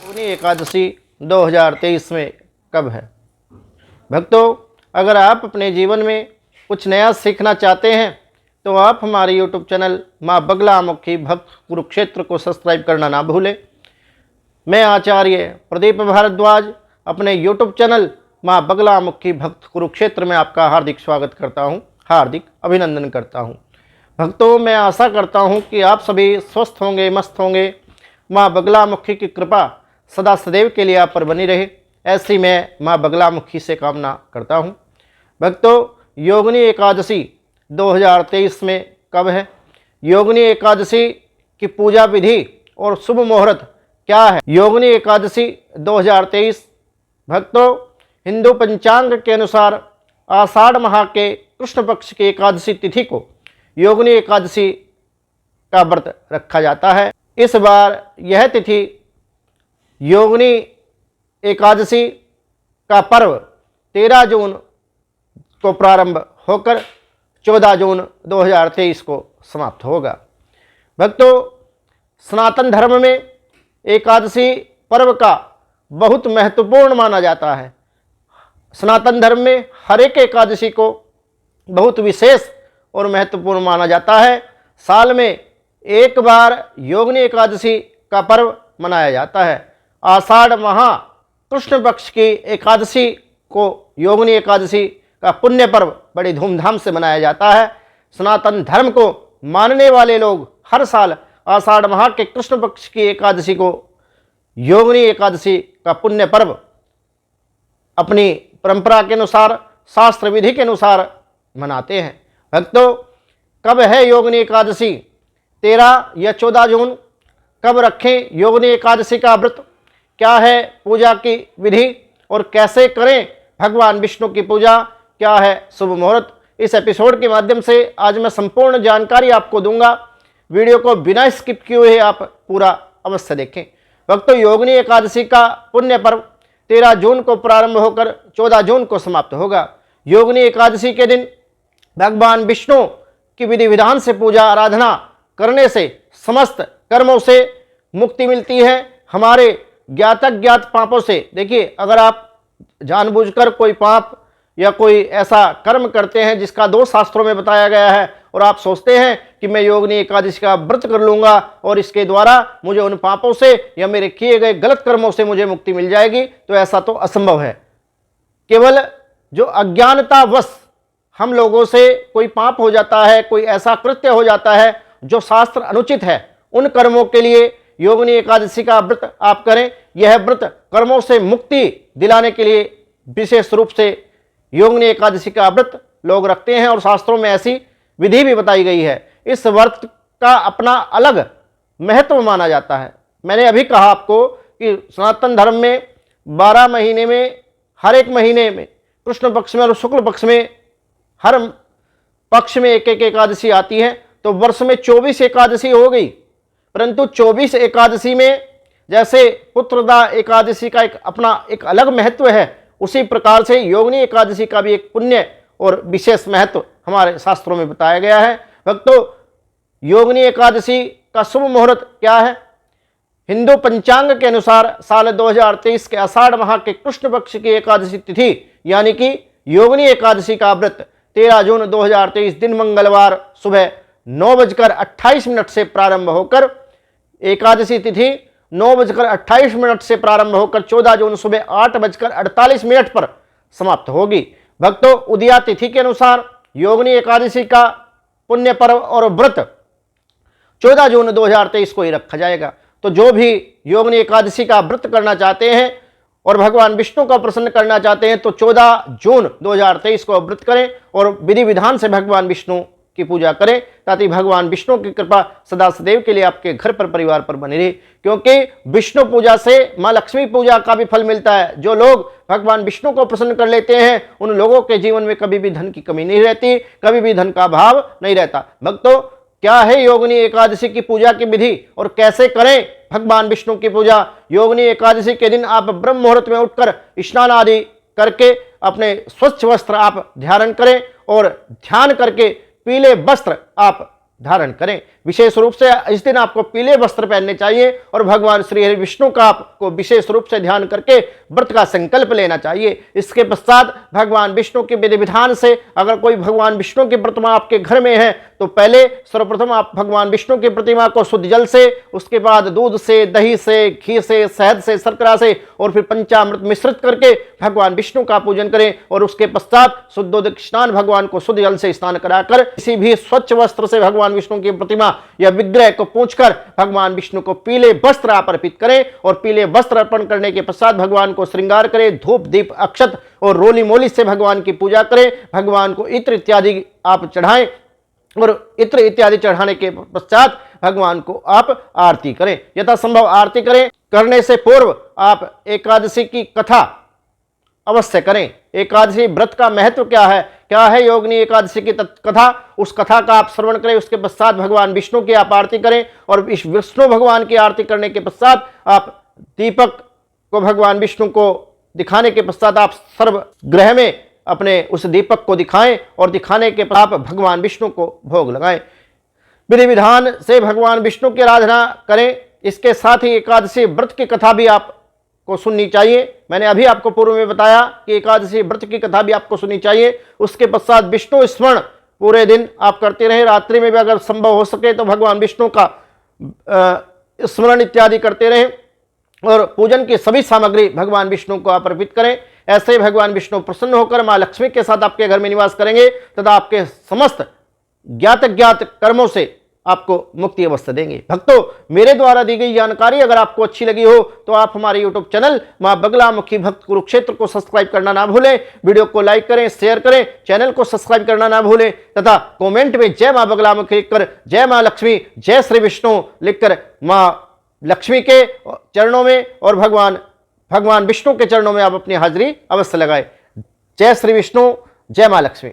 योगिनी एकादशी 2023 में कब है? भक्तों, अगर आप अपने जीवन में कुछ नया सीखना चाहते हैं तो आप हमारे यूट्यूब चैनल माँ बगलामुखी भक्त कुरुक्षेत्र को सब्सक्राइब करना ना भूलें। मैं आचार्य प्रदीप भारद्वाज अपने यूट्यूब चैनल माँ बगलामुखी भक्त कुरुक्षेत्र में आपका हार्दिक स्वागत करता हूँ, हार्दिक अभिनंदन करता हूँ। भक्तों, मैं आशा करता हूँ कि आप सभी स्वस्थ होंगे, मस्त होंगे। माँ बगलामुखी की कृपा सदा सदैव के लिए आप पर बनी रहे, ऐसी मैं माँ बगलामुखी से कामना करता हूँ। भक्तों, योगिनी एकादशी 2023 में कब है? योगिनी एकादशी की पूजा विधि और शुभ मुहूर्त क्या है? योगिनी एकादशी 2023 भक्तों, हिंदू पंचांग के अनुसार आषाढ़ माह के कृष्ण पक्ष की एकादशी तिथि को योगिनी एकादशी का व्रत रखा जाता है। इस बार यह तिथि योगिनी एकादशी का पर्व 13 जून को प्रारंभ होकर 14 जून 2023 को समाप्त होगा। भक्तों, सनातन धर्म में एकादशी पर्व का बहुत महत्वपूर्ण माना जाता है। सनातन धर्म में हर एक एकादशी को बहुत विशेष और महत्वपूर्ण माना जाता है। साल में एक बार योगिनी एकादशी का पर्व मनाया जाता है। आषाढ़ माह कृष्ण पक्ष की एकादशी को योगिनी एकादशी का पुण्य पर्व बड़ी धूमधाम से मनाया जाता है। सनातन धर्म को मानने वाले लोग हर साल आषाढ़ माह के कृष्ण पक्ष की एकादशी को योगिनी एकादशी का पुण्य पर्व अपनी परंपरा के अनुसार, शास्त्र विधि के अनुसार मनाते हैं। भक्तों, कब है योगिनी एकादशी? 13 या 14 जून। कब रखें योगिनी एकादशी का व्रत? क्या है पूजा की विधि और कैसे करें भगवान विष्णु की पूजा? क्या है शुभ मुहूर्त? इस एपिसोड के माध्यम से आज मैं संपूर्ण जानकारी आपको दूंगा। वीडियो को बिना स्किप किए हुए आप पूरा अवश्य देखें। भक्तों, योगिनी एकादशी का पुण्य पर्व 13 जून को प्रारंभ होकर 14 जून को समाप्त होगा। योगिनी एकादशी के दिन भगवान विष्णु की विधि विधान से पूजा आराधना करने से समस्त कर्मों से मुक्ति मिलती है। हमारे ज्ञात अज्ञात पापों से, देखिए, अगर आप जानबूझकर कोई पाप या कोई ऐसा कर्म करते हैं जिसका दोष शास्त्रों में बताया गया है और आप सोचते हैं कि मैं योगिनी एकादशी का व्रत कर लूंगा और इसके द्वारा मुझे उन पापों से या मेरे किए गए गलत कर्मों से मुझे मुक्ति मिल जाएगी, तो ऐसा तो असंभव है। केवल जो अज्ञानतावश हम लोगों से कोई पाप हो जाता है, कोई ऐसा कृत्य हो जाता है जो शास्त्र अनुचित है, उन कर्मों के लिए योगिनी एकादशी का व्रत आप करें। यह व्रत कर्मों से मुक्ति दिलाने के लिए विशेष रूप से योगिनी एकादशी का व्रत लोग रखते हैं और शास्त्रों में ऐसी विधि भी बताई गई है। इस व्रत का अपना अलग महत्व माना जाता है। मैंने अभी कहा आपको कि सनातन धर्म में 12 महीने में हर एक महीने में कृष्ण पक्ष में और शुक्ल पक्ष में हर पक्ष में एक एक एकादशी आती है, तो वर्ष में 24 एकादशी हो गई। परंतु 24 एकादशी में जैसे पुत्रदा एकादशी का एक अलग महत्व है, उसी प्रकार से योगिनी एकादशी का भी एक पुण्य और विशेष महत्व हमारे शास्त्रों में बताया गया है। भक्तों, योगिनी एकादशी का शुभ मुहूर्त क्या है? हिंदू पंचांग के अनुसार साल 2023 के आषाढ़ माह के कृष्ण पक्ष की एकादशी तिथि यानी कि योगिनी एकादशी का व्रत 13 जून 2023 दिन मंगलवार सुबह 9:28 से प्रारंभ होकर एकादशी तिथि 9:28 से प्रारंभ होकर 14 जून सुबह 8:48 पर समाप्त होगी। भक्तों, उदया तिथि के अनुसार योगिनी एकादशी का पुण्य पर्व और व्रत 14 जून 2023 को ही रखा जाएगा। तो जो भी योगिनी एकादशी का व्रत करना चाहते हैं और भगवान विष्णु को प्रसन्न करना चाहते हैं तो 14 जून 2023 को व्रत करें और विधि विधान से भगवान विष्णु की पूजा करें, ताकि भगवान विष्णु की कृपा सदा सदैव के लिए आपके घर पर, परिवार पर बनी रहे। क्योंकि विष्णु पूजा से माँ लक्ष्मी पूजा का भी फल मिलता है। जो लोग भगवान विष्णु को प्रसन्न कर लेते हैं उन लोगों के जीवन में कभी भी धन की कमी नहीं रहती, कभी भी धन का अभाव नहीं रहता। भक्तों, क्या है योगिनी एकादशी की पूजा की विधि और कैसे करें भगवान विष्णु की पूजा? योगिनी एकादशी के दिन आप ब्रह्म मुहूर्त में उठकर स्नान आदि करके अपने स्वच्छ वस्त्र आप धारण करें और ध्यान करके पीले वस्त्र आप धारण करें। विशेष रूप से इस दिन आपको पीले वस्त्र पहनने चाहिए और भगवान श्री हरि विष्णु का आपको विशेष रूप से ध्यान करके व्रत का संकल्प लेना चाहिए। इसके पश्चात भगवान विष्णु के विधि विधान से अगर कोई भगवान विष्णु की प्रतिमा आपके घर में है तो पहले सर्वप्रथम आप भगवान विष्णु की प्रतिमा को शुद्ध जल से, उसके बाद दूध से, दही से, घी से, शहद से, शर्करा से और फिर पंचामृत मिश्रित करके भगवान विष्णु का पूजन करें और उसके पश्चात शुद्धोदक स्नान भगवान को शुद्ध जल से स्नान कराकर किसी भी स्वच्छ वस्त्र से भगवान विष्णु की प्रतिमा या विग्रह को पोंछकर भगवान विष्णु को पीले वस्त्र आप अर्पित करें और पीले वस्त्र अर्पण करने के पश्चात भगवान को श्रृंगार करें, धूप दीप अक्षत और रोली मोली से भगवान की पूजा करें। भगवान को इत्र इत्यादि आप चढ़ाएं और इत्र इत्यादि चढ़ाने के पश्चात भगवान को आप आरती करें, यथासंभव आरती करें। करने से पूर्व आप एकादशी की कथा अवश्य करें। एकादशी व्रत का महत्व क्या है योगिनी एकादशी की कथा, उस कथा का आप श्रवण करें। उसके पश्चात भगवान विष्णु की आप आरती करें और इस विष्णु भगवान की आरती करने के पश्चात आप दीपक को भगवान विष्णु को दिखाने के पश्चात आप सर्वग्रह में अपने उस दीपक को दिखाएं और दिखाने के बाद आप भगवान विष्णु को भोग लगाएं। विधि विधान से भगवान विष्णु की आराधना करें। इसके साथ ही एकादशी व्रत की कथा भी आपको सुननी चाहिए। मैंने अभी आपको पूर्व में बताया कि एकादशी व्रत की कथा भी आपको सुननी चाहिए। उसके पश्चात विष्णु स्मरण पूरे दिन आप करते रहें। रात्रि में भी अगर संभव हो सके तो भगवान विष्णु का स्मरण इत्यादि करते रहें और पूजन की सभी सामग्री भगवान विष्णु को आप अर्पित करें। ऐसे ही भगवान विष्णु प्रसन्न होकर मां लक्ष्मी के साथ आपके घर में निवास करेंगे तथा आपके समस्त ज्ञात अज्ञात कर्मों से आपको मुक्ति अवश्य देंगे। भक्तों, मेरे द्वारा दी गई जानकारी अगर आपको अच्छी लगी हो तो आप हमारे यूट्यूब चैनल मां बगलामुखी भक्त कुरुक्षेत्र को सब्सक्राइब करना ना भूलें। वीडियो को लाइक करें, शेयर करें, चैनल को सब्सक्राइब करना ना भूलें तथा कमेंट में जय मां बगलामुखी लिखकर, जय मां लक्ष्मी, जय श्री विष्णु लिखकर मां लक्ष्मी के चरणों में और भगवान विष्णु के चरणों में आप अपनी हाजिरी अवश्य लगाएं। जय श्री विष्णु, जय मां लक्ष्मी।